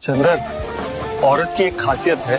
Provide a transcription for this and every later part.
चंदन, औरत की एक खासियत है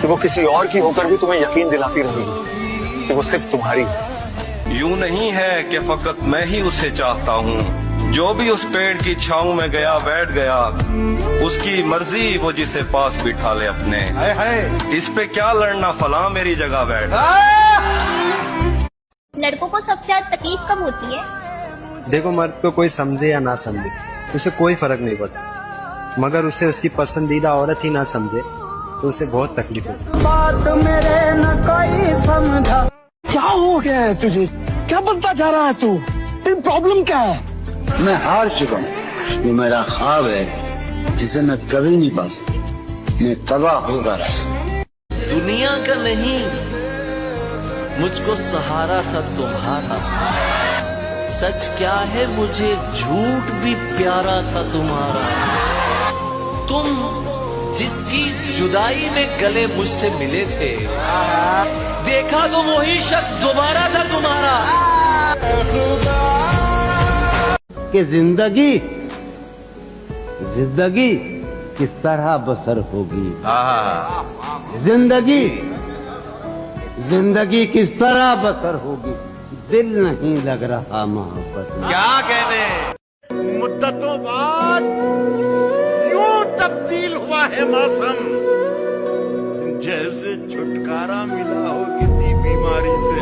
कि वो किसी और की होकर भी तुम्हें यकीन दिलाती रहेगी कि वो सिर्फ तुम्हारी है। यूं नहीं है कि फकत मैं ही उसे चाहता हूँ, जो भी उस पेड़ की छांव में गया बैठ गया, उसकी मर्जी वो जिसे पास बिठा ले अपने। इस पे क्या लड़ना, फला मेरी जगह बैठ। लड़कों को सबसे ज्यादा तकलीफ कब होती है? देखो, मर्द को कोई समझे या ना समझे उसे कोई फर्क नहीं पड़ता, मगर उसे उसकी पसंदीदा औरत ही ना समझे तो उसे बहुत तकलीफ होती। बात मेरे न कोई समझा। क्या हो गया है तुझे? क्या बनता जा रहा है तू? तेरी प्रॉब्लम क्या है? मैं हार चुका हूँ। ये मेरा ख्वाब है जिसे मैं कभी नहीं पा सकता। मैं तबाह होगा रहा। दुनिया का नहीं, मुझको सहारा था तुम्हारा। सच क्या है, मुझे झूठ भी प्यारा था तुम्हारा। तुम जिसकी जुदाई में गले मुझसे मिले थे, देखा तो वही शख्स दोबारा था तुम्हारा। कि जिंदगी किस तरह बसर होगी। जिंदगी किस तरह बसर होगी। दिल नहीं लग रहा मोहब्बत में। क्या कहने, मुद्दतों बाद यूं तब्दील हुआ है मौसम, जैसे छुटकारा मिला हो किसी बीमारी से।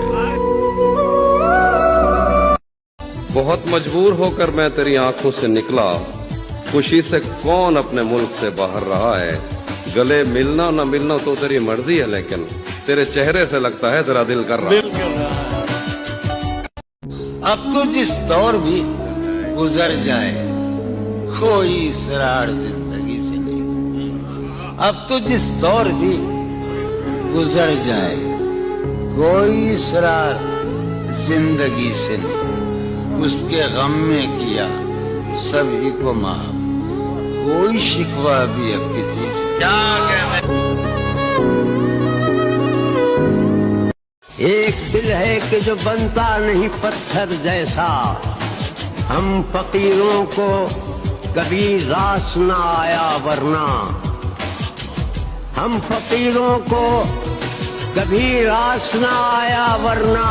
बहुत मजबूर होकर मैं तेरी आंखों से निकला, खुशी से कौन अपने मुल्क से बाहर रहा है। गले मिलना न मिलना तो तेरी मर्जी है, लेकिन तेरे चेहरे से लगता है तेरा दिल कर रहा है। अब तो जिस दौर भी गुजर जाए, कोई इसरार जिंदगी से नहीं। अब तो जिस दौर भी गुजर जाए, कोई इसरार जिंदगी से नहीं। उसके गम में किया सभी को माफ, कोई शिकवा भी अब किसी से। क्या कहने, एक दिल है कि जो बनता नहीं पत्थर जैसा। हम फकीरों को कभी रास न आया वरना। हम फकीरों को कभी रास न आया वरना।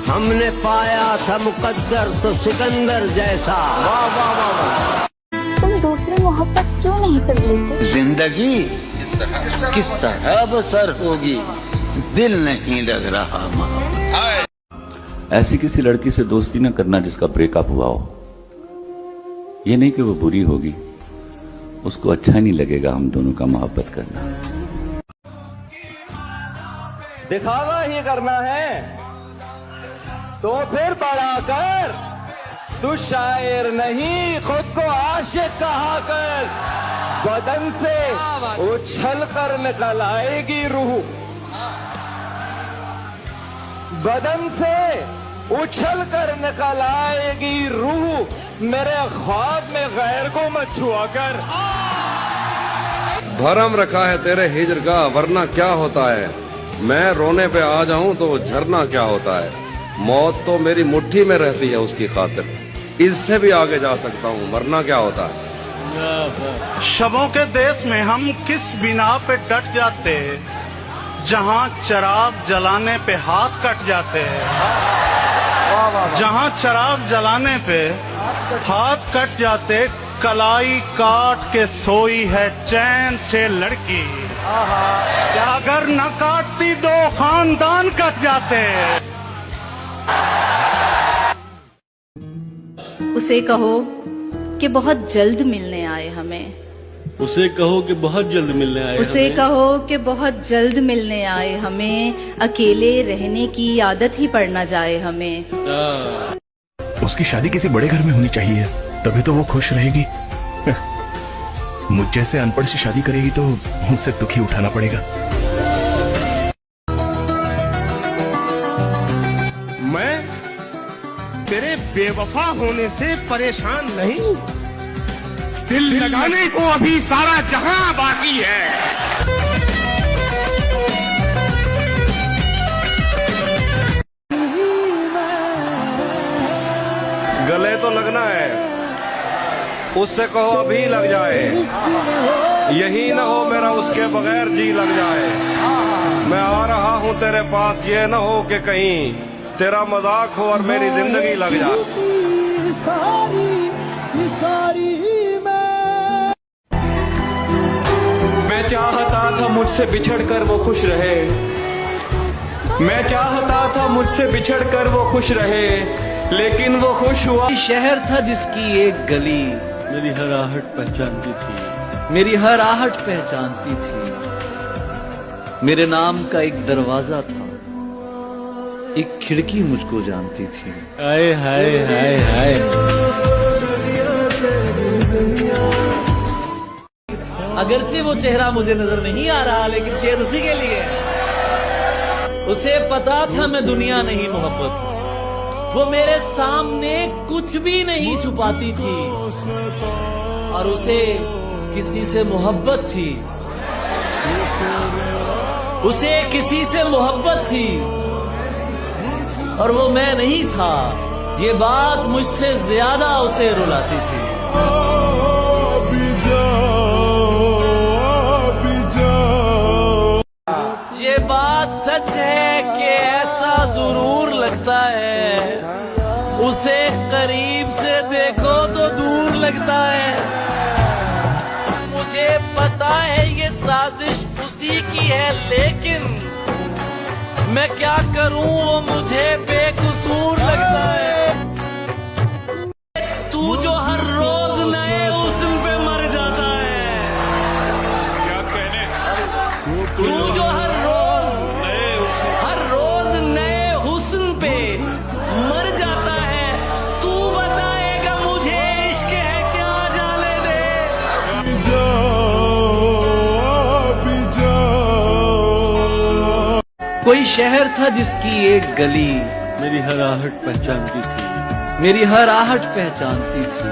हमने पाया था मुकद्दर तो सिकंदर जैसा। वाह वाह वाह वाह। तुम दूसरी मोहब्बत क्यों नहीं कर लेते? जिंदगी किस तरह बसर होगी। दिल नहीं लग रहा मोहब्बत। ऐसी किसी लड़की से दोस्ती न करना जिसका ब्रेकअप हुआ हो। ये नहीं कि वो बुरी होगी, उसको अच्छा नहीं लगेगा हम दोनों का मोहब्बत करना। दिखावा ही करना है तो फिर बड़ा कर। तू शायर नहीं, खुद को आशिक कहा कर। बदन से उछल कर निकल आएगी रूह। बदन से उछल कर निकल आएगी रूह। मेरे ख्वाब में गैर को मत छुआ कर। भरम रखा है तेरे हिजर का, वरना क्या होता है। मैं रोने पे आ जाऊं तो झरना क्या होता है। मौत तो मेरी मुट्ठी में रहती है उसकी खातिर, इससे भी आगे जा सकता हूं, वरना क्या होता है। शबों के देश में हम किस बिना पे डट जाते, जहाँ चराग जलाने पे हाथ कट जाते हैं। जहाँ चराग जलाने पे हाथ कट जाते, कलाई काट के सोई है चैन से लड़की। अगर न काटती दो खानदान कट जाते। उसे कहो कि बहुत जल्द मिलने आए हमें। उसे कहो कि बहुत जल्द मिलने आए। उसे कहो कि बहुत जल्द मिलने आए हमें। अकेले रहने की आदत ही पड़ न जाए हमें। उसकी शादी किसी बड़े घर में होनी चाहिए, तभी तो वो खुश रहेगी। मुझ जैसे अनपढ़ से शादी करेगी तो उससे दुख ही उठाना पड़ेगा। मैं तेरे बेवफा होने से परेशान नहीं, दिल लगाने को अभी सारा जहां बाकी है। गले तो लगना है, उससे कहो अभी लग जाए। यही न हो मेरा उसके बगैर जी लग जाए। मैं आ रहा हूँ तेरे पास, ये न हो कि कहीं तेरा मजाक हो और मेरी जिंदगी लग जाए। मैं चाहता था मुझसे बिछड़कर वो खुश रहे, मैं चाहता था मुझसे बिछड़कर वो खुश रहे, लेकिन वो खुश हुआ। शहर था जिसकी एक गली मेरी हर आहट पहचानती थी, मेरी हर आहट पहचानती थी। मेरे नाम का एक दरवाजा था, एक खिड़की मुझको जानती थी। हाय हाय हाय हाय। अगरचे वो चेहरा मुझे नजर नहीं आ रहा, लेकिन शेर उसी के लिए। उसे पता था मैं दुनिया नहीं मोहब्बत हूं, वो मेरे सामने कुछ भी नहीं छुपाती थी, और उसे किसी से मोहब्बत थी, उसे किसी से मोहब्बत थी, और वो मैं नहीं था। ये बात मुझसे ज्यादा उसे रुलाती थी। ये बात सच है कि ऐसा जरूर लगता है, उसे करीब से देखो तो दूर लगता है। मुझे पता है ये साजिश उसी की है, लेकिन मैं क्या करूं, वो मुझे बेकसूर लगता है। तू जो हर रोज नए हुस्न पे मर जाता है, क्या कहने, तू जो हर रोज नए हुस्न पे मर जाता है, तू बताएगा मुझे इश्क है क्या, जाने दे। कोई शहर था जिसकी एक गली मेरी हर आहट पहचानती थी, मेरी हर आहट पहचानती थी।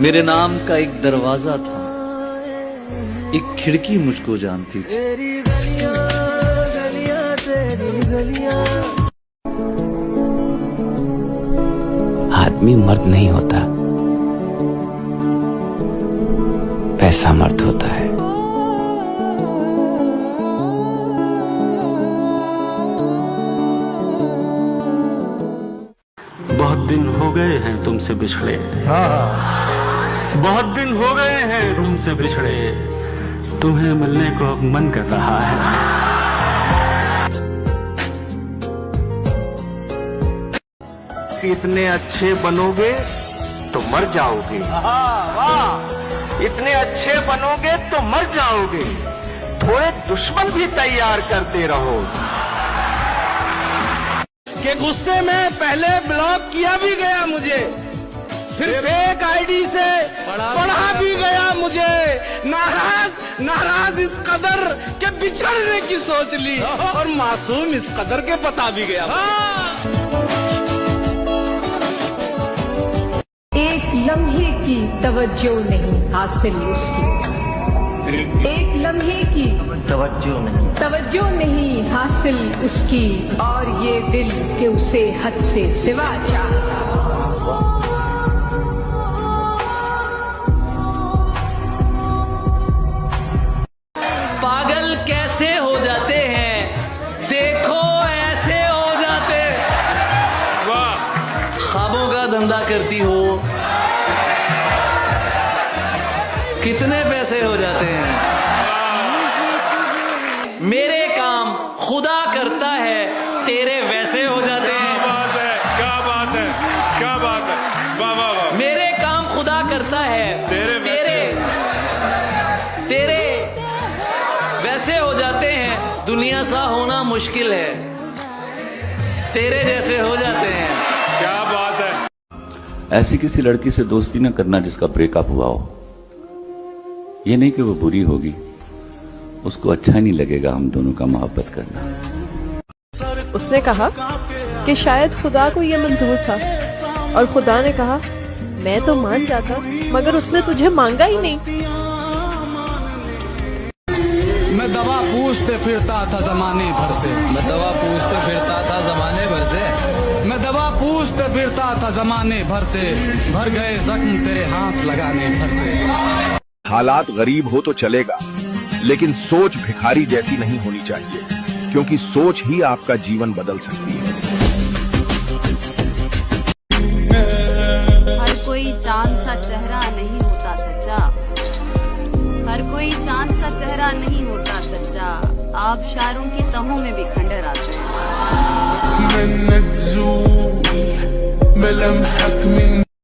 मेरे नाम का एक दरवाजा था, एक खिड़की मुझको जानती थी। आदमी मर्द नहीं होता, पैसा मर्द होता है। बहुत दिन हो गए हैं तुमसे बिछड़े, बहुत दिन हो गए हैं तुमसे बिछड़े, तुम्हें मिलने को अब मन कर रहा है। इतने अच्छे बनोगे तो मर जाओगे, इतने अच्छे बनोगे तो मर जाओगे, थोड़े दुश्मन भी तैयार करते रहो। कि गुस्से में पहले ब्लॉक किया भी गया मुझे, फिर फेक आईडी से पढ़ा भी गया मुझे। नाराज इस कदर के बिछड़ने की सोच ली, और मासूम इस कदर के पता भी गया। एक लम्हे की तवज्जो नहीं हासिल उसकी, एक लम्हे की तवज्जो नहीं हासिल उसकी, और ये दिल के उसे हद से सिवा चाहता। पागल कैसे हो जाते हैं, देखो ऐसे हो जाते। वाह, ख्वाबों का धंधा करती हो, कितने पैसे हो जाते हैं। मेरे काम खुदा करता है, तेरे वैसे हो जाते हैं। क्या बात है, क्या बात है, वाह वाह वाह। मेरे काम खुदा करता है, तेरे वैसे हो जाते हैं। दुनिया सा होना मुश्किल है, तेरे जैसे हो जाते हैं। क्या बात है। ऐसी किसी लड़की से दोस्ती न करना जिसका ब्रेकअप हुआ हो। ये नहीं कि वो बुरी होगी, उसको अच्छा नहीं लगेगा हम दोनों का मोहब्बत करना। उसने कहा कि शायद खुदा को ये मंजूर था, और खुदा ने कहा मैं तो मान जाता, मगर उसने तुझे मांगा ही नहीं। मैं दवा पूछते फिरता था जमाने भर से, मैं दवा पूछते फिरता था जमाने भर से, मैं दवा पूछते फिरता था जमाने भर से, भर गए जख्म तेरे हाथ लगाने भर से। हालात गरीब हो तो चलेगा, लेकिन सोच भिखारी जैसी नहीं होनी चाहिए, क्योंकि सोच ही आपका जीवन बदल सकती है। हर कोई चांद सा चेहरा नहीं होता सच्चा, हर कोई चांद सा चेहरा नहीं होता सच्चा, आबशारों की तहों में भी खंडर आते हैं।